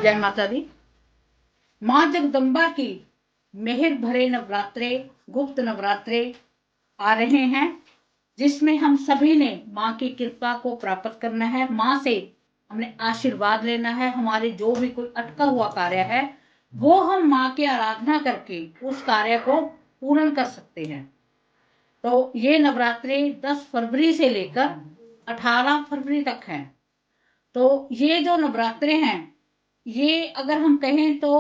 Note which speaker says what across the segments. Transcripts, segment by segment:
Speaker 1: जय माता दी। माँ जगदम्बा की मेहर भरे नवरात्रे, गुप्त नवरात्रे आ रहे हैं, जिसमें हम सभी ने माँ की कृपा को प्राप्त करना है। माँ से हमने आशीर्वाद लेना है। हमारे जो भी कोई अटका हुआ कार्य है वो हम माँ की आराधना करके उस कार्य को पूर्ण कर सकते हैं। तो ये नवरात्रे 10 फरवरी से लेकर 18 फरवरी तक हैं। तो ये जो नवरात्रे हैं, ये अगर हम कहें तो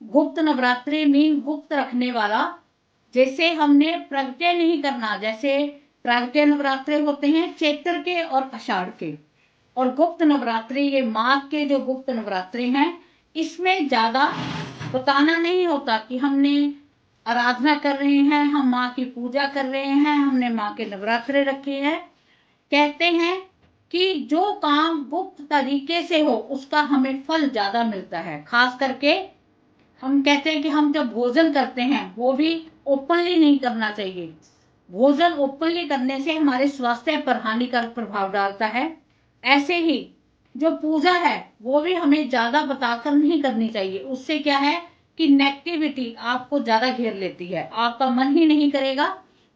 Speaker 1: गुप्त नवरात्रे मीन गुप्त रखने वाला। जैसे हमने प्रगटे नहीं करना, जैसे प्रगटे नवरात्रे होते हैं चैत्र के और आषाढ़ के, और गुप्त नवरात्रे ये माघ के जो गुप्त नवरात्रे हैं, इसमें ज्यादा बताना नहीं होता कि हमने आराधना कर रहे हैं, हम माँ की पूजा कर रहे हैं, हमने माँ के नवरात्रे रखे हैं। कहते हैं कि जो काम गुप्त तरीके से हो उसका हमें फल ज्यादा मिलता है। खास करके हम कहते हैं कि हम जब भोजन करते हैं वो भी ओपनली नहीं करना चाहिए। भोजन ओपनली करने से हमारे स्वास्थ्य पर हानिकारक प्रभाव डालता है। ऐसे ही जो पूजा है वो भी हमें ज्यादा बताकर नहीं करनी चाहिए। उससे क्या है कि नेगेटिविटी आपको ज्यादा घेर लेती है, आपका मन ही नहीं करेगा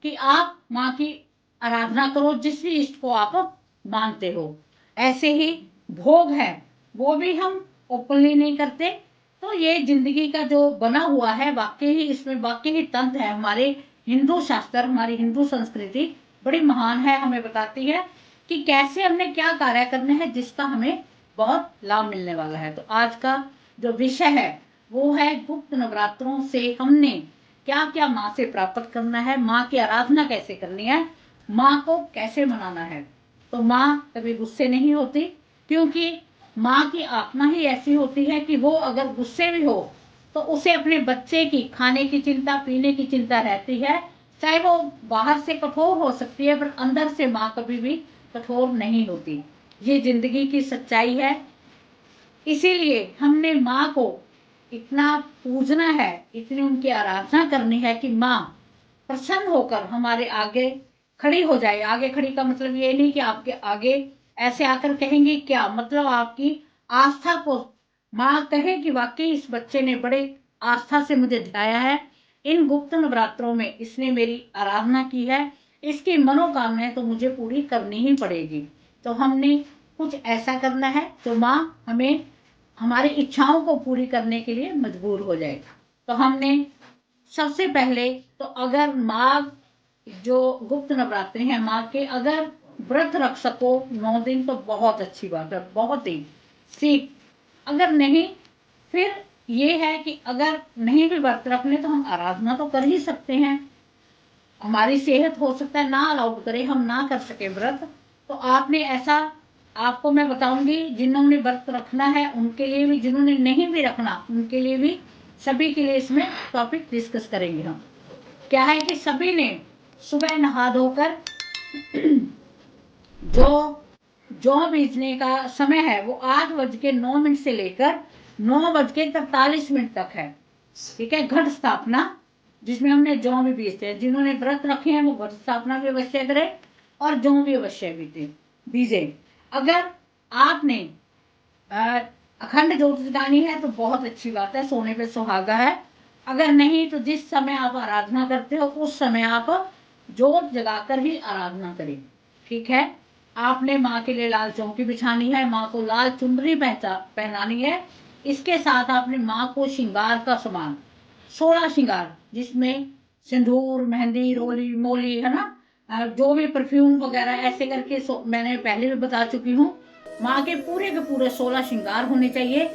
Speaker 1: कि आप माँ की आराधना करो जिस भी इष्ट को आप मानते हो। ऐसे ही भोग है वो भी हम ओपनली नहीं करते। तो ये जिंदगी का जो बना हुआ है, वाकई ही इसमें वाकई ही तंत्र है। हमारे हिंदू शास्त्र, हमारी हिंदू संस्कृति बड़ी महान है, हमें बताती है कि कैसे हमने क्या कार्य करने हैं जिसका हमें बहुत लाभ मिलने वाला है। तो आज का जो विषय है वो है गुप्त नवरात्रों से हमने क्या क्या माँ से प्राप्त करना है, माँ की आराधना कैसे करनी है, माँ को कैसे मनाना है। तो माँ कभी गुस्से नहीं होती, क्योंकि माँ की आत्मा ही ऐसी होती है कि वो अगर गुस्से भी हो तो उसे अपने बच्चे की खाने की चिंता, पीने की चिंता रहती है। चाहे वो बाहर से कठोर हो सकती है पर अंदर से माँ कभी भी कठोर नहीं होती। ये जिंदगी की सच्चाई है। इसीलिए हमने माँ को इतना पूजना है, इतनी उनकी आराधना करनी है कि माँ प्रसन्न होकर हमारे आगे खड़ी हो जाए। आगे खड़ी का मतलब ये नहीं कि आपके आगे ऐसे आकर कहेंगे, क्या मतलब आपकी आस्था को माँ कहे कि वाकई इस बच्चे ने बड़े आस्था से मुझे ध्याया है, इन गुप्त नवरात्रों में इसने मेरी आराधना की है, इसकी मनोकामनाएं तो मुझे पूरी करनी ही पड़ेगी। तो हमने कुछ ऐसा करना है तो माँ हमें हमारी इच्छाओं को पूरी करने के लिए मजबूर हो जाए। तो हमने सबसे पहले तो अगर माघ जो गुप्त नवरात्रे हैं माँ के, अगर व्रत रख सको 9 दिन तो बहुत अच्छी बात है, बहुत ही सीख। अगर नहीं, फिर ये है कि अगर नहीं भी व्रत रखने तो हम आराधना तो कर ही सकते हैं। हमारी सेहत हो सकता है ना अलाउ करे, हम ना कर सके व्रत, तो आपने ऐसा, आपको मैं बताऊंगी जिन्होंने व्रत रखना है उनके लिए भी, जिन्होंने नहीं भी रखना उनके लिए भी, सभी के लिए इसमें टॉपिक डिस्कस करेंगे हम। क्या है कि सभी ने सुबह नहा धोकर जो जौ बीजने का समय है वो 8:09 से लेकर 9:43 तक है। ठीक है, घट स्थापना जिसमें हमने जौ भी बीजते हैं। जिन्होंने व्रत रखे हैं वो घट स्थापना भी अवश्य करें और जौ भी अवश्य बीजे। अगर आपने अखंड ज्योत जगानी है तो बहुत अच्छी बात है, सोने पे सुहागा है। अगर नहीं तो जिस समय आप आराधना करते हो उस समय आप जोत जगाकर ही आराधना करें। ठीक है, आपने माँ के लिए लाल चौकी बिछानी है, माँ को लाल चुनरी पहनानी है। इसके साथ आपने माँ को श्रृंगार का सामान 16 श्रृंगार, जिसमें सिंदूर, मेहंदी, रोली मोली, है ना, जो भी परफ्यूम वगैरह ऐसे करके मैंने पहले भी बता चुकी हूँ। माँ के पूरे 16 श्रृंगार होने चाहिए,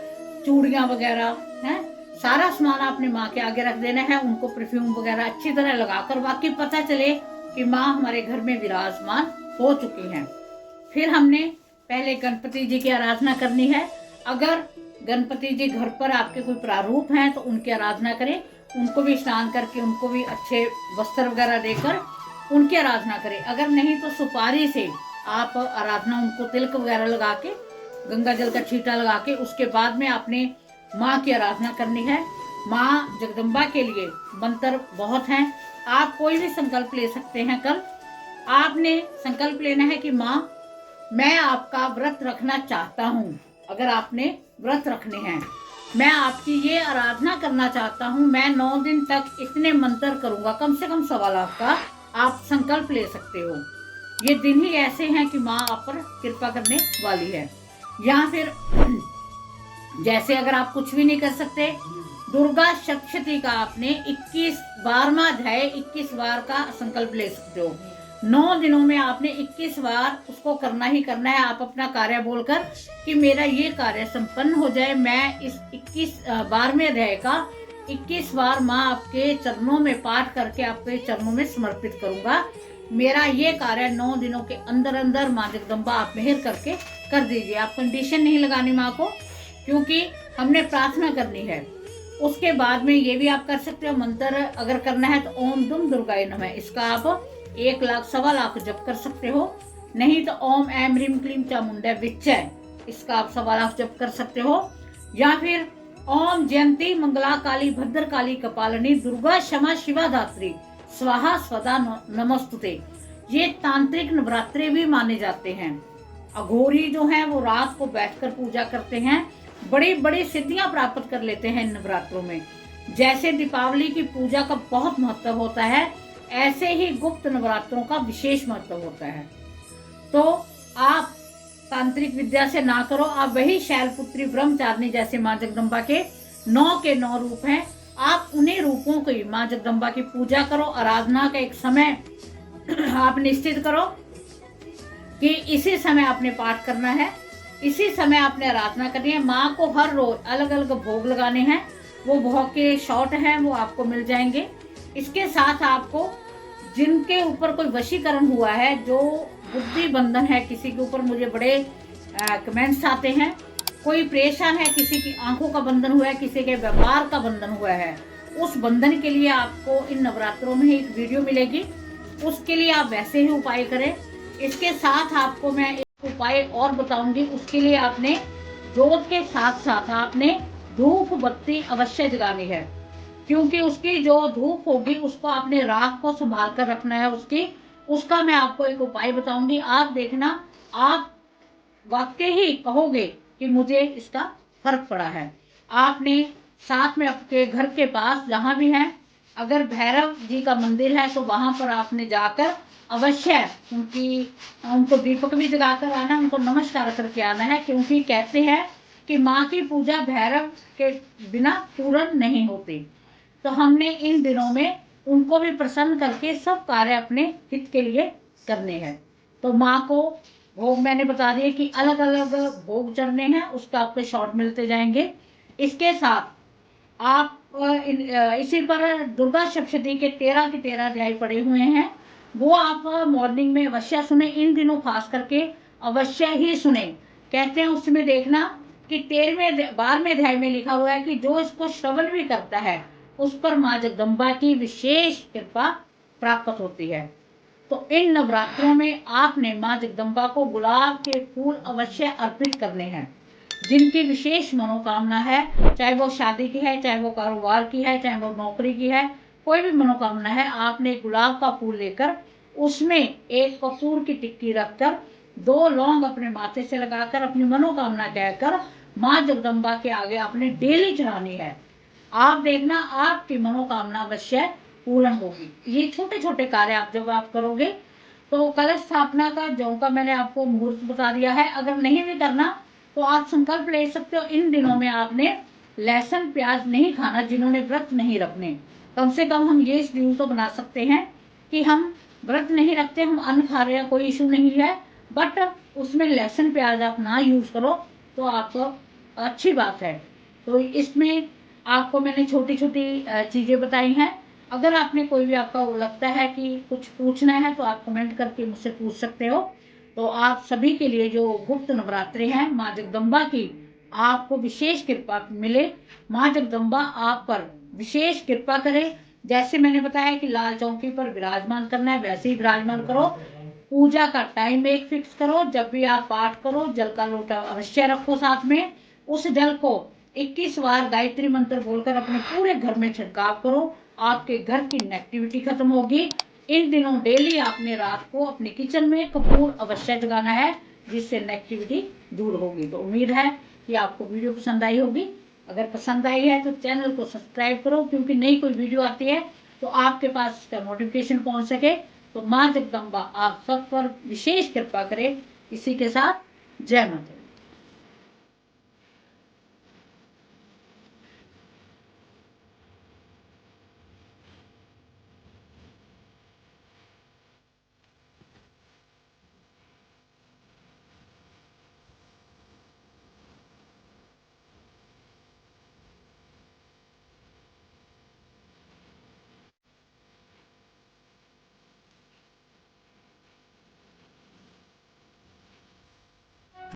Speaker 1: चूड़ियाँ वगैरह हैं, सारा सामान आपने माँ के आगे रख देना है। उनको परफ्यूम वगैरह अच्छी तरह लगाकर, बाकी पता चले कि माँ हमारे घर में विराजमान हो चुकी हैं। फिर हमने पहले गणपति जी की आराधना करनी है। अगर गणपति जी घर पर आपके कोई प्रारूप हैं तो उनकी आराधना करें, उनको भी स्नान करके, उनको भी अच्छे वस्त्र वगैरह देकर उनकी आराधना करें। अगर नहीं तो सुपारी से आप आराधना, उनको तिलक वगैरह लगा के, गंगा जल का छींटा लगा के, उसके बाद में आपने माँ की आराधना करनी है। माँ जगदम्बा के लिए मंत्र बहुत हैं, आप कोई भी संकल्प ले सकते हैं। कल आपने संकल्प लेना है कि माँ मैं आपका व्रत रखना चाहता हूँ। अगर आपने व्रत रखने हैं। मैं आपकी ये आराधना करना चाहता हूँ। मैं 9 दिन तक इतने मंत्र करूँगा, कम से कम 1.25 लाख का आप संकल्प ले सकते हो। ये दिन ही ऐसे हैं कि माँ आप पर कृपा करने वाली है। या फिर जैसे अगर आप कुछ भी नहीं कर सकते, दुर्गा सप्तशती का आपने 12वां अध्याय 21 बार का संकल्प ले सकते हो। 9 दिनों में आपने 21 बार उसको करना ही करना है। आप अपना कार्य बोलकर कि मेरा ये कार्य संपन्न हो जाए, मैं इस 12वें अध्याय का 21 बार माँ आपके चरणों में पाठ करके आपके चरणों में समर्पित करूंगा। मेरा ये कार्य 9 दिनों के अंदर अंदर माँ जगदम्बा आप मेहर करके कर दीजिए। आप कंडीशन नहीं लगानी माँ को, क्योंकि हमने प्रार्थना करनी है। उसके बाद में ये भी आप कर सकते हो, मंत्र अगर करना है तो ओम दुम दुर्गाय नमः, इसका आप 1 लाख 1.25 लाख जप कर सकते हो। नहीं तो ओम ऐम ह्रीम क्लीम चामुंडा विच्चय, इसका आप 1.25 लाख जप कर सकते हो। या फिर ओम जयंती मंगला काली भद्र काली कपालिनी दुर्गा क्षमा शिवा धात्री स्वाहा स्वदा नमस्तुते। ये तांत्रिक नवरात्रे भी माने जाते हैं। अघोरी जो है वो रात को बैठकर पूजा करते हैं, बड़ी बड़ी सिद्धियां प्राप्त कर लेते हैं इन नवरात्रों में। जैसे दीपावली की पूजा का बहुत महत्व होता है, ऐसे ही गुप्त नवरात्रों का विशेष महत्व होता है। तो आप तांत्रिक विद्या से ना करो, आप वही शैलपुत्री ब्रह्मचारिणी जैसे माँ जगदम्बा के 9 के 9 रूप हैं, आप उन्हीं रूपों की माँ जगदम्बा की पूजा करो। आराधना का एक समय आप निश्चित करो कि इसी समय आपने पाठ करना है, इसी समय आपने आराधना करनी है। माँ को हर रोज अलग अलग भोग लगाने हैं, वो भोग के शॉर्ट हैं, वो आपको मिल जाएंगे। इसके साथ आपको जिनके ऊपर कोई वशीकरण हुआ है, जो बुद्धि बंधन है किसी के ऊपर, मुझे बड़े कमेंट्स आते हैं, कोई परेशान है, किसी की आंखों का बंधन हुआ है, किसी के व्यापार का बंधन हुआ है, उस बंधन के लिए आपको इन नवरात्रों में एक वीडियो मिलेगी, उसके लिए आप वैसे ही उपाय करें। इसके साथ आपको मैं एक उपाय और बताऊंगी, उसके लिए आपने जोत के साथ साथ आपने धूप बत्ती अवश्य जगानी है, क्योंकि उसकी जो धूप होगी उसको आपने राख को संभाल कर रखना है। उसका मैं आपको एक उपाय बताऊंगी, आप देखना, आप वाकई ही कहोगे कि मुझे इसका फर्क पड़ा है। आपने साथ में आपके घर के पास जहां भी है, अगर भैरव जी का मंदिर है तो वहां पर आपने जाकर अवश्य उनको दीपक भी जगाकर आना, उनको नमस्कार करके आना है, क्योंकि कहते हैं कि माँ की पूजा भैरव के बिना पूर्ण नहीं होती। तो हमने इन दिनों में उनको भी प्रसन्न करके सब कार्य अपने हित के लिए करने हैं। तो माँ को भोग मैंने बता दिया कि अलग अलग भोग चढ़ने हैं, उसका आपको शॉर्ट मिलते जाएंगे। इसके साथ आप इसी पर दुर्गा सप्तशती के 13 के 13 अध्याय पढ़े हुए हैं, वो आप मॉर्निंग में अवश्य सुने। इन दिनों खास करके अवश्य ही सुने। कहते हैं उसमें देखना कि 12वें अध्याय में लिखा हुआ है कि जो इसको श्रवण भी करता है उस पर माँ जगदम्बा की विशेष कृपा प्राप्त होती है। तो इन नवरात्रों में आपने माँ जगदम्बा को गुलाब के फूल अवश्य अर्पित करने हैं। जिनकी विशेष मनोकामना है, चाहे वो शादी की है, चाहे वो कारोबार की है, चाहे वो नौकरी की है, कोई भी मनोकामना है, आपने गुलाब का फूल लेकर उसमें एक कपूर की टिक्की रखकर 2 लौंग अपने माथे से लगाकर अपनी मनोकामना कहकर माँ जगदम्बा के आगे आपने डेली चढ़ानी है। आप देखना आपकी मनोकामना अवश्य पूर्ण होगी। ये छोटे छोटे कार्य आप जब आप करोगे तो कलश स्थापना का जो का मैंने आपको मुहूर्त बता दिया है, अगर नहीं भी करना तो आप संकल्प ले सकते हो। इन दिनों में आपने लहसुन प्याज नहीं खाना, जिन्होंने व्रत नहीं रखने। कम से कम हम ये शेड्यूल तो बना सकते हैं कि हम व्रत नहीं रखते, हम अन्न खा रहे हैं, कोई इशू नहीं है, बट उसमें लहसुन प्याज आप ना यूज करो तो आपको अच्छी बात है। तो इसमें आपको मैंने छोटी छोटी चीजें बताई हैं। अगर आपने कोई भी आपका लगता है कि कुछ पूछना है तो आप कमेंट करके मुझसे पूछ सकते हो। तो आप सभी के लिए जो गुप्त नवरात्रे हैं, माँ जगदम्बा की आपको विशेष कृपा मिले, माँ जगदम्बा आप पर विशेष कृपा करे। जैसे मैंने बताया कि लाल चौकी पर विराजमान करना है, वैसे ही विराजमान करो। पूजा का टाइम एक फिक्स करो, जब भी आप पाठ करो जल का लोटा अवश्य रखो साथ में। उस जल को 21 बार गायत्री मंत्र बोलकर अपने पूरे घर में छिड़काव करो, आपके घर की नेगेटिविटी खत्म होगी। इन दिनों डेली आपने रात को अपने किचन में कपूर अवश्य जगाना है, जिससे नेगेटिविटी दूर होगी। तो उम्मीद है कि आपको वीडियो पसंद आई होगी। अगर पसंद आई है तो चैनल को सब्सक्राइब करो, क्योंकि नई कोई वीडियो आती है तो आपके पास इसका नोटिफिकेशन पहुंच सके। तो माँ जगदम्बा आप सब पर विशेष कृपा करे। इसी के साथ जय माता।